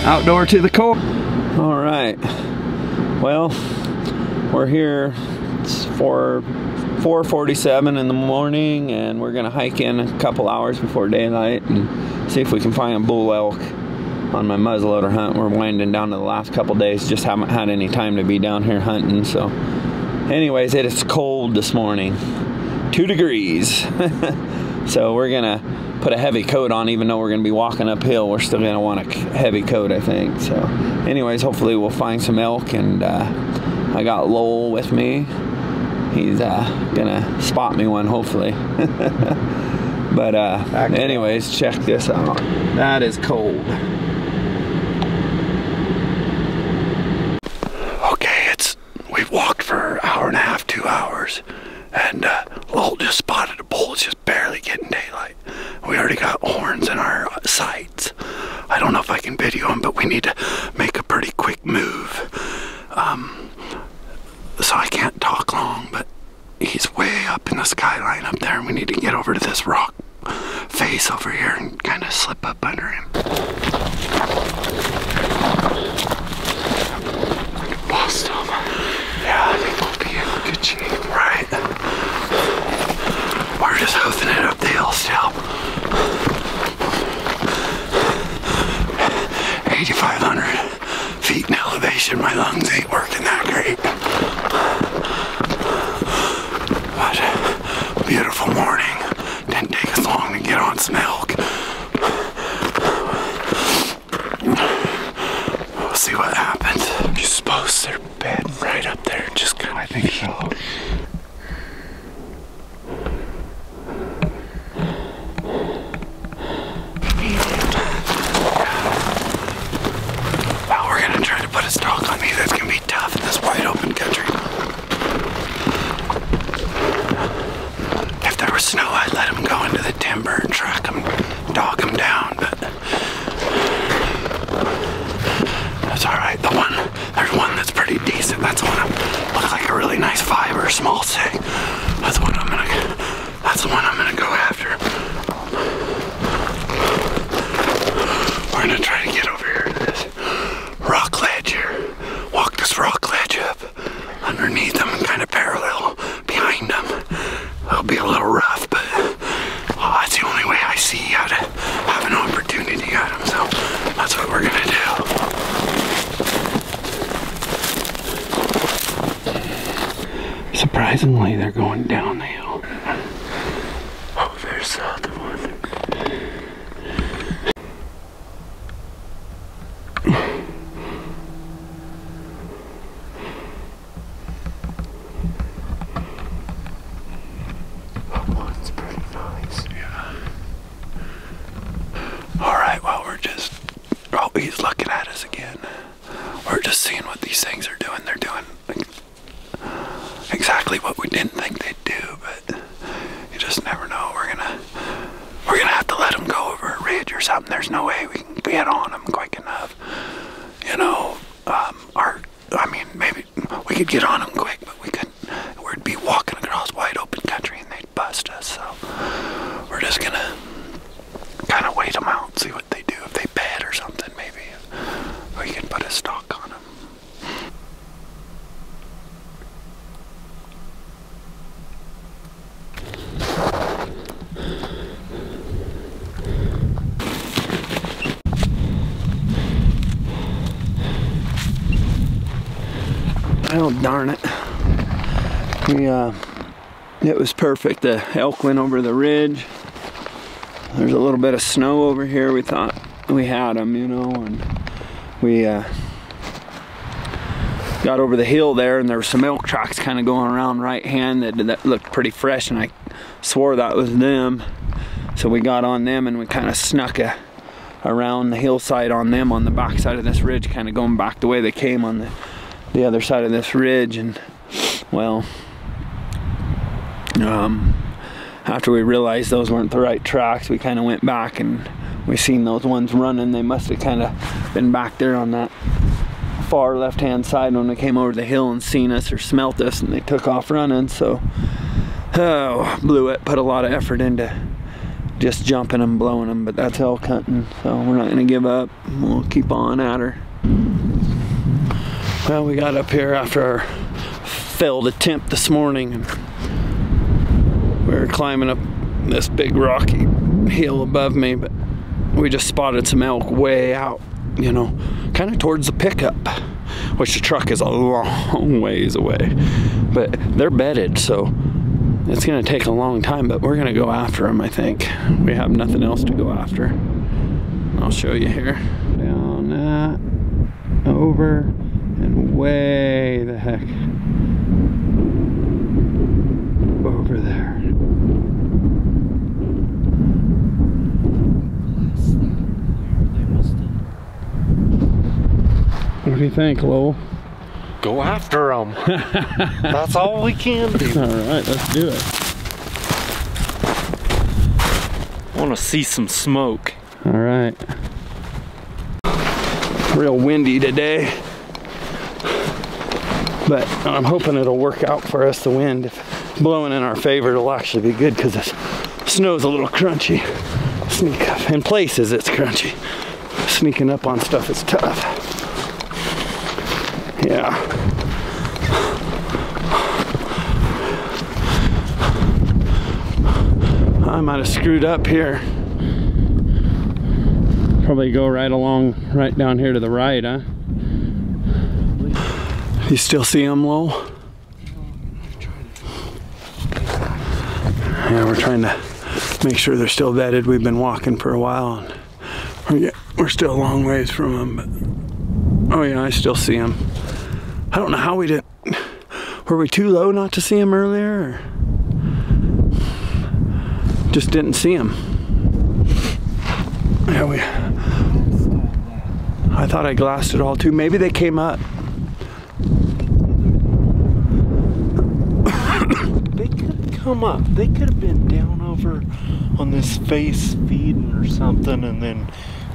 Outdoor to the core. All right. Well, we're here. It's 4:47 in the morning, and we're gonna hike in a couple hours before daylight and see if we can find a bull elk on my muzzleloader hunt. We're winding down to the last couple days. Just haven't had any time to be down here hunting. So, anyways, it is cold this morning. 2 degrees. So we're gonna put a heavy coat on, even though we're gonna be walking uphill. We're still gonna want a heavy coat, I think. So anyways, hopefully we'll find some elk, and I got Lowell with me. He's gonna spot me one, hopefully. But anyways, check this out. That is cold. Okay, we've walked for an hour and a half, 2 hours, and Lowell just spotted a bull. It's just barely getting daylight. We already got horns in our sights. I don't know if I can video him, but we need to make a pretty quick move. So I can't talk long, but he's way up in the skyline up there, and we need to get over to this rock face over here and kind of slip up under him. Bust him. Yeah, I think we'll be in good shape, right? We're just hoofing it up the hill still. 8,500 feet in elevation. My lungs ain't working that great. But beautiful morning. Didn't take us long to get on some elk. We'll see what happens. You suppose they're bedding right up there? Just kind of, I think so. Well, we're gonna try to put a stalk on me. That's gonna be tough in this wide open country. If there was snow, I'd let him go into the timber and track him, dog him down, but that's all right. There's one that's pretty decent. That's one looks like a really nice 5 or a small 6. That's the one I'm gonna go after. We're gonna try to get over here to this rock ledge here. Walk this rock ledge up underneath them and kind of parallel behind them. It'll be a little rough, but that's the only way I see how to have an opportunity at them. So that's what we're gonna do. Surprisingly, they're going down the hill. Oh, there's the other one. One's pretty nice. Yeah. Alright, well, oh, he's looking at us again. We're just seeing what these things are doing. They're doing exactly what we didn't think they'd do, but you just never know. We're gonna have to let them go over a ridge or something. There's no way we can get on them quick enough. You know, maybe we could get on them quick, but we couldn't. We'd be walking across wide open country and they'd bust us. So we're just gonna kind of wait them out, see what they do. If they bed or something, maybe we can put a stalk on them. Oh, darn it. It was perfect. The elk went over the ridge. There's a little bit of snow over here. We thought we had them, you know, and we got over the hill there, and there were some elk tracks kind of going around right hand that looked pretty fresh, and I swore that was them. So we got on them and we kind of snuck around the hillside on them on the back side of this ridge, kind of going back the way they came on the other side of this ridge. And well, after we realized those weren't the right tracks, we kind of went back and we seen those ones running. They must have kind of been back there on that far left hand side when they came over the hill and seen us or smelt us, and they took off running. So blew it, put a lot of effort into just jumping them, blowing them, but that's elk hunting, so we're not gonna give up. We'll keep on at her. Well, we got up here after our failed attempt this morning, and we were climbing up this big rocky hill above me, but we just spotted some elk way out, you know, kind of towards the pickup, which the truck is a long ways away, but they're bedded, so it's gonna take a long time, but we're gonna go after them, I think. We have nothing else to go after. I'll show you here. Down that, over, and way the heck over there. What do you think, Lowell? Go after them. That's all we can do. All right, let's do it. I want to see some smoke. All right. Real windy today, but I'm hoping it'll work out for us. The wind, if blowing in our favor, it'll actually be good because the snow's a little crunchy. Sneak up. In places it's crunchy. Sneaking up on stuff is tough. Yeah. I might have screwed up here. Probably go right down here to the right, huh? You still see them, Lowell? Yeah, we're trying to make sure they're still bedded. We've been walking for a while, and we're still a long ways from them, but oh yeah, I still see them. I don't know how we did. Were we too low not to see them earlier, or just didn't see them? Yeah, I thought I glassed it all too. Maybe they came up. They could have come up. They could have been down over on this face feeding or something, and then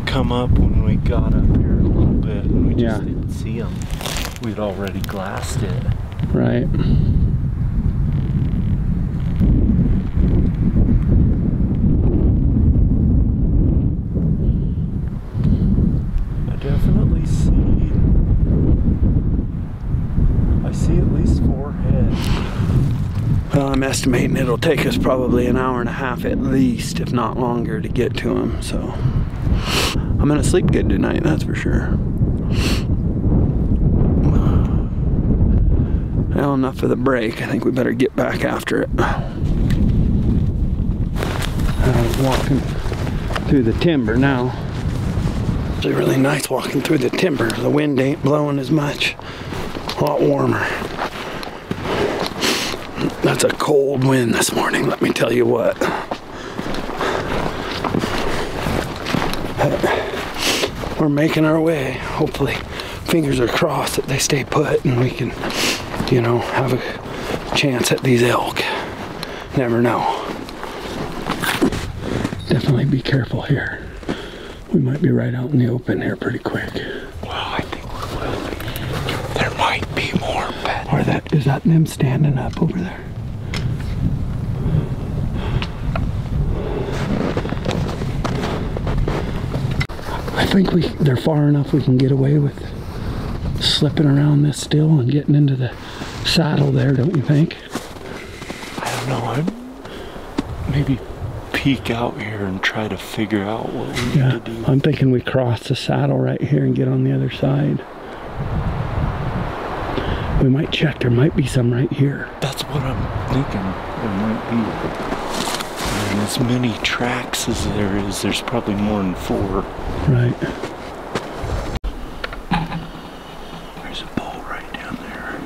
come up when we got up here a little bit, and we just didn't see them. We'd already glassed it. Right. I definitely see at least 4 heads. Well, I'm estimating it'll take us probably an hour and a half at least, if not longer, to get to them, so I'm gonna sleep good tonight, that's for sure. Well, enough for the break. I think we better get back after it. I was walking through the timber now. It's really nice walking through the timber. The wind ain't blowing as much. A lot warmer. That's a cold wind this morning, let me tell you what. We're making our way. Hopefully, fingers are crossed that they stay put and we can, you know, have a chance at these elk. Never know. Definitely be careful here. We might be right out in the open here pretty quick. Well, I think we will be. There might be more bedded. Or is that them standing up over there? I think they're far enough we can get away with slipping around this still and getting into the saddle there, don't you think? I don't know. I'd maybe peek out here and try to figure out what we need to do. I'm thinking we cross the saddle right here and get on the other side. We might check. There might be some right here. That's what I'm thinking. There might be. And as many tracks as there is, there's probably more than 4. Right. There's a bull right down there.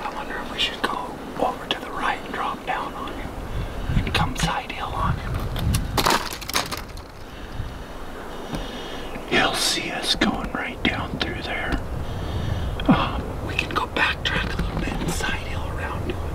I wonder if we should go over to the right and drop down on him and come side hill on him. He'll see us going right down through there. We can go backtrack a little bit and side hill around to him.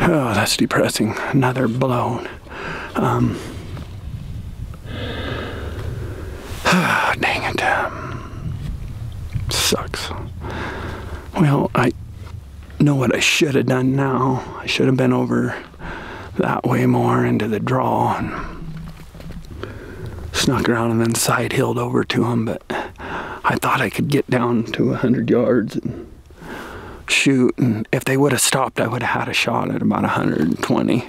Oh, that's depressing. Another blown. Dang it. Sucks. Well, I know what I should have done now. I should have been over that way more into the draw and snuck around and then side hilled over to him, but I thought I could get down to 100 yards and shoot, and if they would have stopped, I would have had a shot at about 120,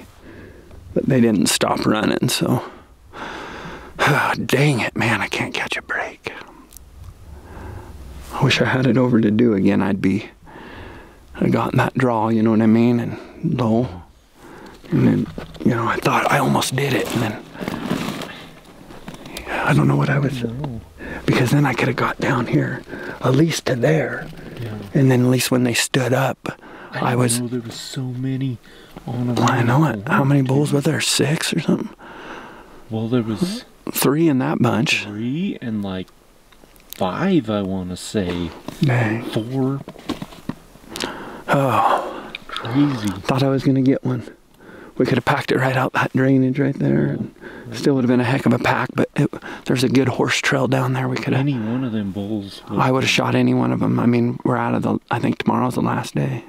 but they didn't stop running, so dang it, man, I can't catch a break. I wish I had it over to do again. I'd gotten that draw, you know what I mean, and low, and then, you know, I thought I almost did it, and then I don't know what I was, because then I could have got down here, at least to there, and then at least when they stood up, I was. Know there was so many on them. I know it. How many bulls were there? 6 or something? Well, there was 3 in that bunch. 3 and like 5, I want to say. Dang. 4. Oh, crazy. Thought I was gonna get one. We could have packed it right out that drainage right there, and still would have been a heck of a pack, but there's a good horse trail down there. We could have. Any one of them bulls. I would have shot any one of them. I mean, we're out of the, I think tomorrow's the last day.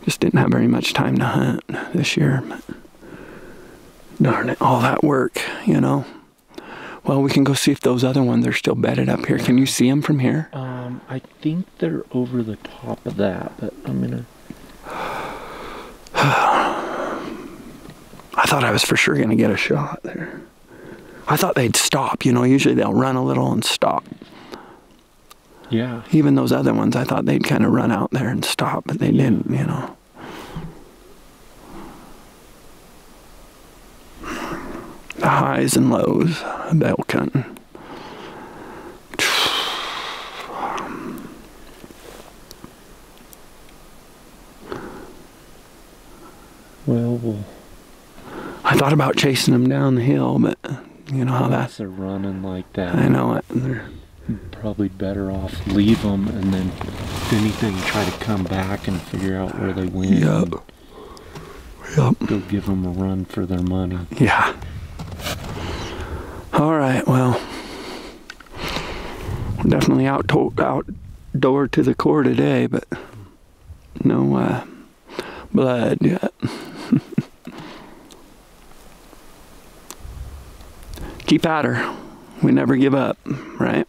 Just didn't have very much time to hunt this year. But darn it, all that work, you know. Well, we can go see if those other ones are still bedded up here. Can you see them from here? I think they're over the top of that, but I'm gonna. I thought I was for sure gonna get a shot there. I thought they'd stop, you know, usually they'll run a little and stop. Yeah. Even those other ones, I thought they'd kind of run out there and stop, but they didn't, you know. The highs and lows of elk hunting. Well, I thought about chasing them down the hill, but you know how that's. They're running like that. I know it. They're probably better off leave them, and then if anything, try to come back and figure out where they went. Yep. Yep. Go give them a run for their money. Yeah. All right. Well, we're definitely outdoor to the core today, but no blood yet. Keep at her. We never give up, right?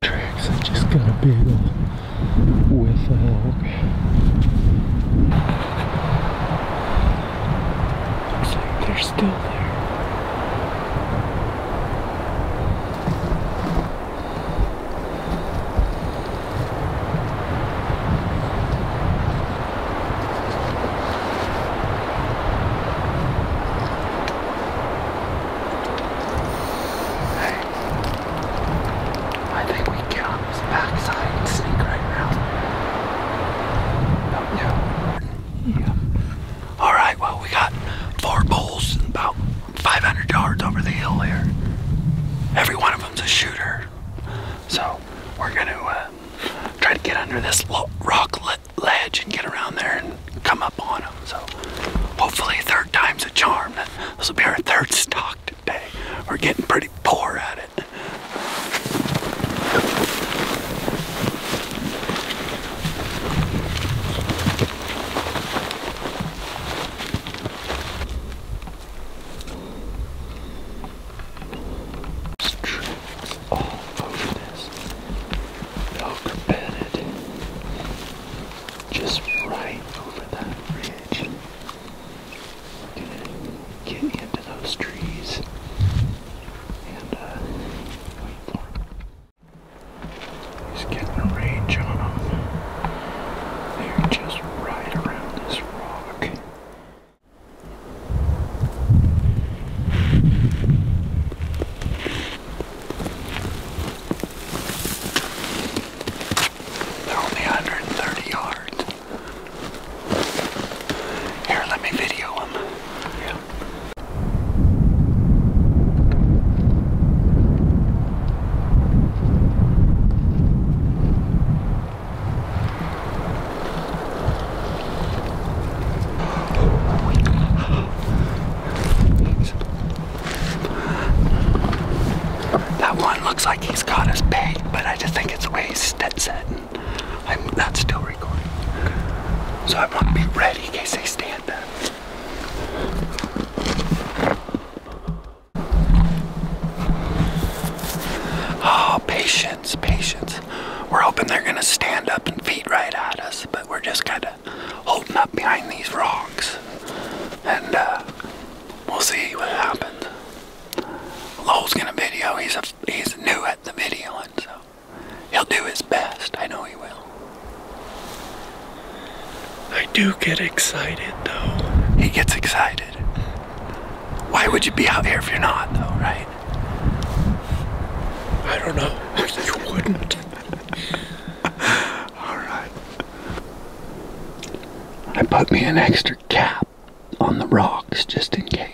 Tracks, I just got a big whiff of elk. Looks like they're still there. This rock ledge and get around there and come up on them. So hopefully third time's a charm. This will be our third stock today. We're getting pretty poor at it. Get into those trees. like he's got us pegged, but I just think it's the way he's setting. That's still recording. So I want to be ready in case they stand up. Oh, patience, patience. We're hoping they're gonna stand up and feed right at us, but we're just kind of holding up behind these rocks. And we'll see what happens. Lowell's gonna video. He's new at the videoing, so he'll do his best. I know he will. I do get excited though. He gets excited. Why would you be out here if you're not, though, right? I don't know. You wouldn't. Alright. I put me an extra cap on the rocks just in case.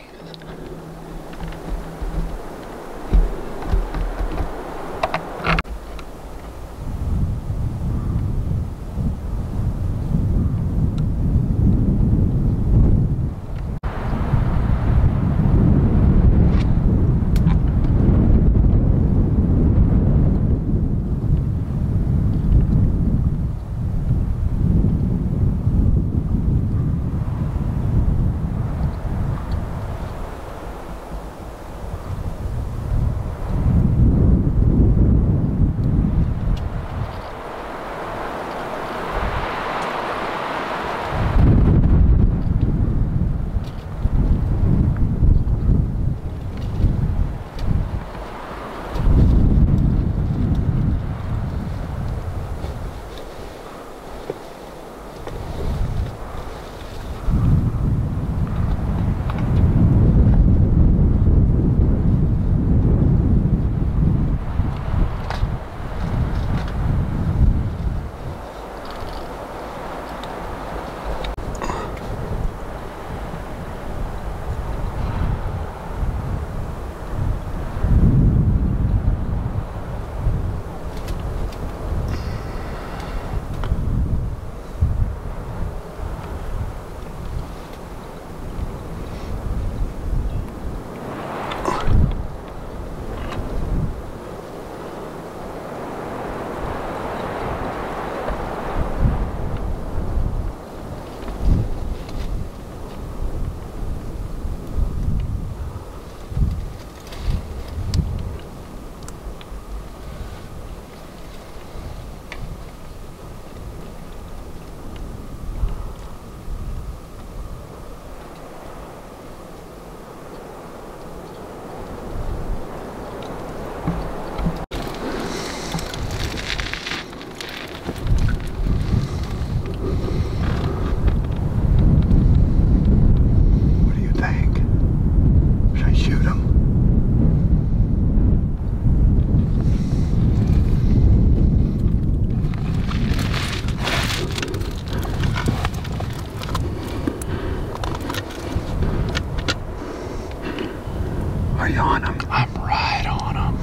Are you on them? I'm right on them.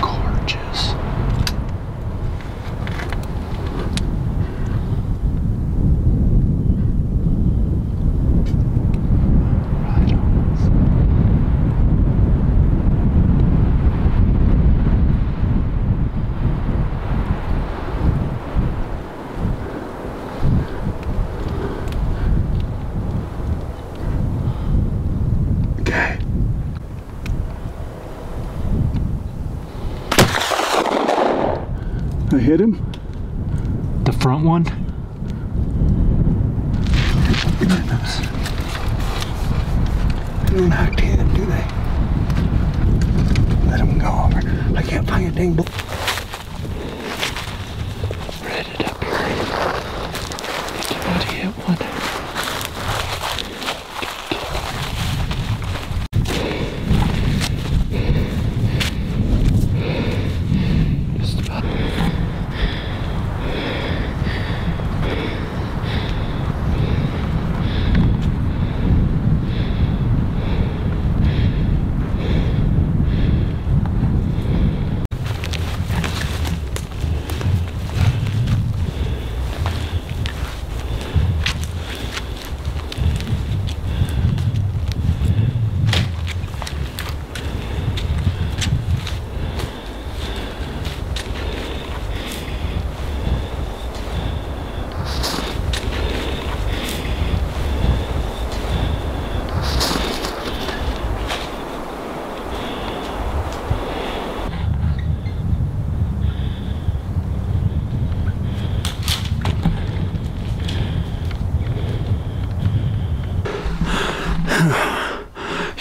Gorgeous. Right on. Okay. I hit him. The front one? Goodness. They don't hack in, do they? Let him go over. I can't find a dang bull. Read it up here. Did you not hit one? Just about.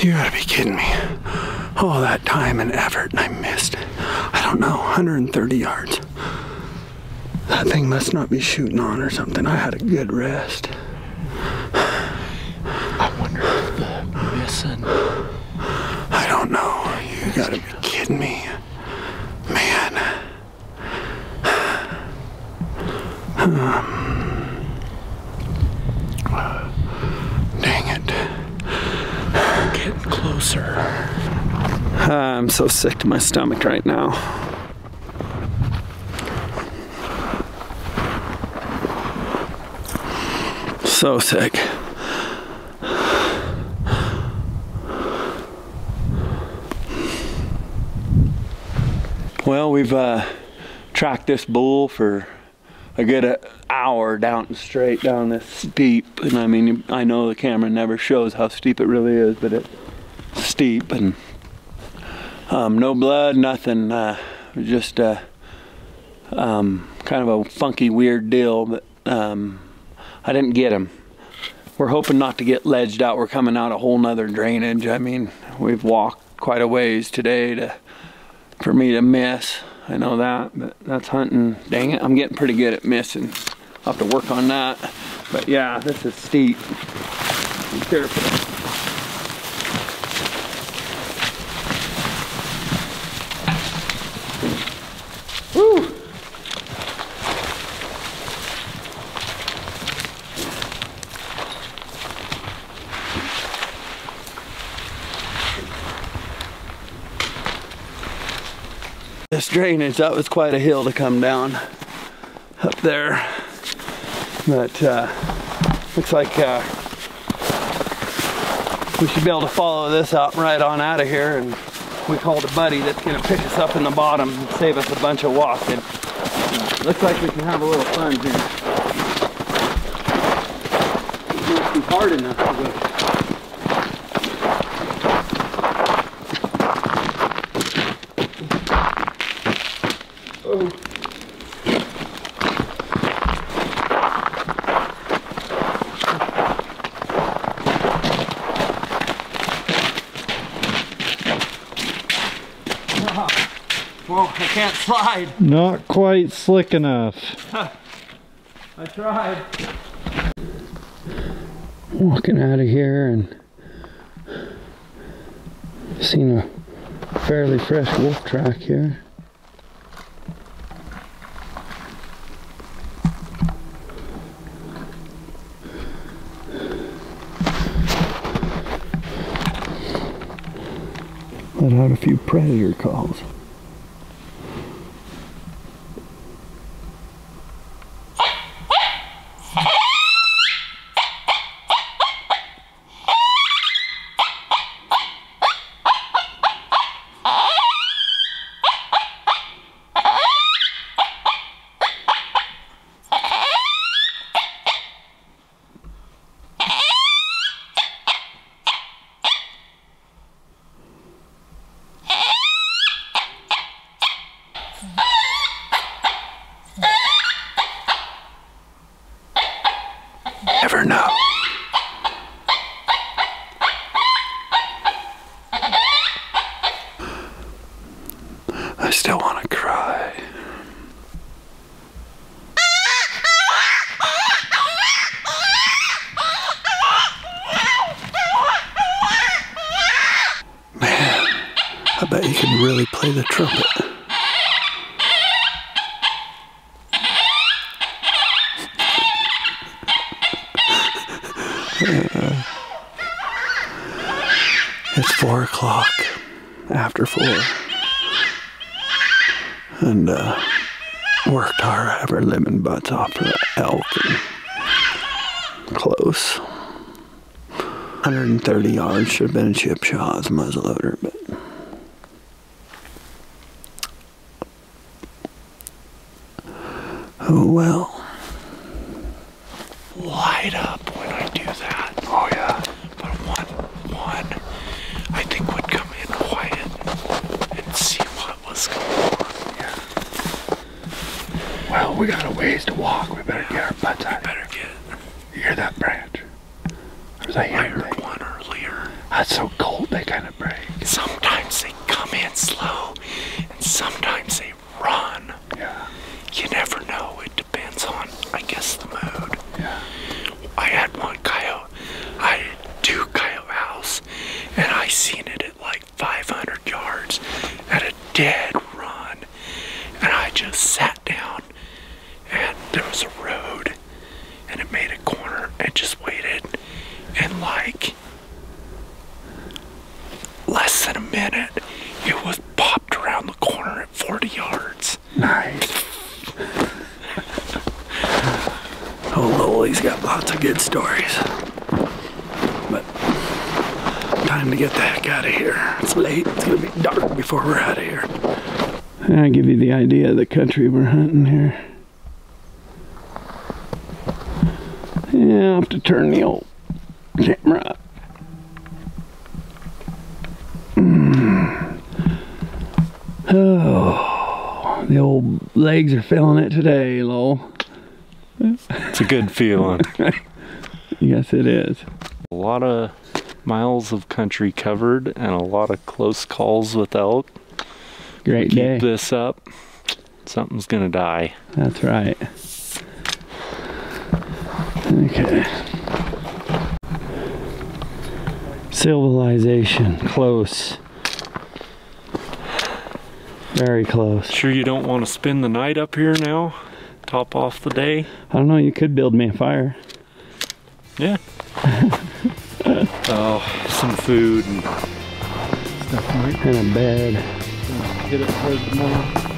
You gotta be kidding me. All that time and effort and I missed, I don't know, 130 yards. That thing must not be shooting on or something. I had a good rest. I wonder if the missing. I don't know. You gotta be kidding me. Man. Dang it. Getting closer. I'm so sick to my stomach right now. So sick. Well, we've tracked this bull for a good hour down straight down this steep, and I mean, I know the camera never shows how steep it really is, but it's steep, and no blood, nothing, just kind of a funky, weird deal, but I didn't get him. We're hoping not to get ledged out. We're coming out a whole nother drainage. I mean, we've walked quite a ways today for me to miss. I know that, but that's hunting. Dang it, I'm getting pretty good at missing. I'll have to work on that. But yeah, this is steep. Be careful. Woo! This drainage, that was quite a hill to come down up there, but looks like we should be able to follow this out right on out of here, and we called a buddy that's going to pick us up in the bottom and save us a bunch of walking. Looks like we can have a little fun here. It must be hard enough to go. Well, I can't slide. Not quite slick enough. I tried. Walking out of here and seen a fairly fresh wolf track here. Let out a few predator calls. Never know. I still want to cry. Man, I bet you can really play the trumpet. It's 4 o'clock, after 4, and worked our ever living butts off for the elk and close. 130 yards, should have been a chip shot as a muzzleloader, but oh well. Light up when I do that. Oh yeah. But one, I think would come in quiet and see what was going on. Yeah. Well, we got a ways to walk. We better get our butts out. Better get. You hear that branch? Or was that I heard one earlier. That's so cold. they kind of break. Sometimes they come in slow, and sometimes they run. Yeah. You never know. It depends on, I guess, the mood. Yeah. I had one coyote. I had 2 coyote house, and I seen it at like 500 yards at a dead run. And I just sat down, and there was a road, and it made a corner, and just waited. And like less than a minute, it was popped around the corner at 40 yards. Nice. Oh, Lowell's got lots of good stories. But time to get the heck out of here. It's late. It's gonna be dark before we're out of here. I'll give you the idea of the country we're hunting here. Yeah, I'll have to turn the old camera up. Oh, the old legs are feeling it today, Lowell. It's a good feeling. Yes, it is. A lot of miles of country covered and a lot of close calls with elk. Great day. Keep this up, something's gonna die. That's right. Okay. Civilization, close. Very close. Sure you don't want to spend the night up here now? Top off the day? I don't know, you could build me a fire. Yeah. Oh, some food and stuff like that. And a bed. Hit it hard tomorrow.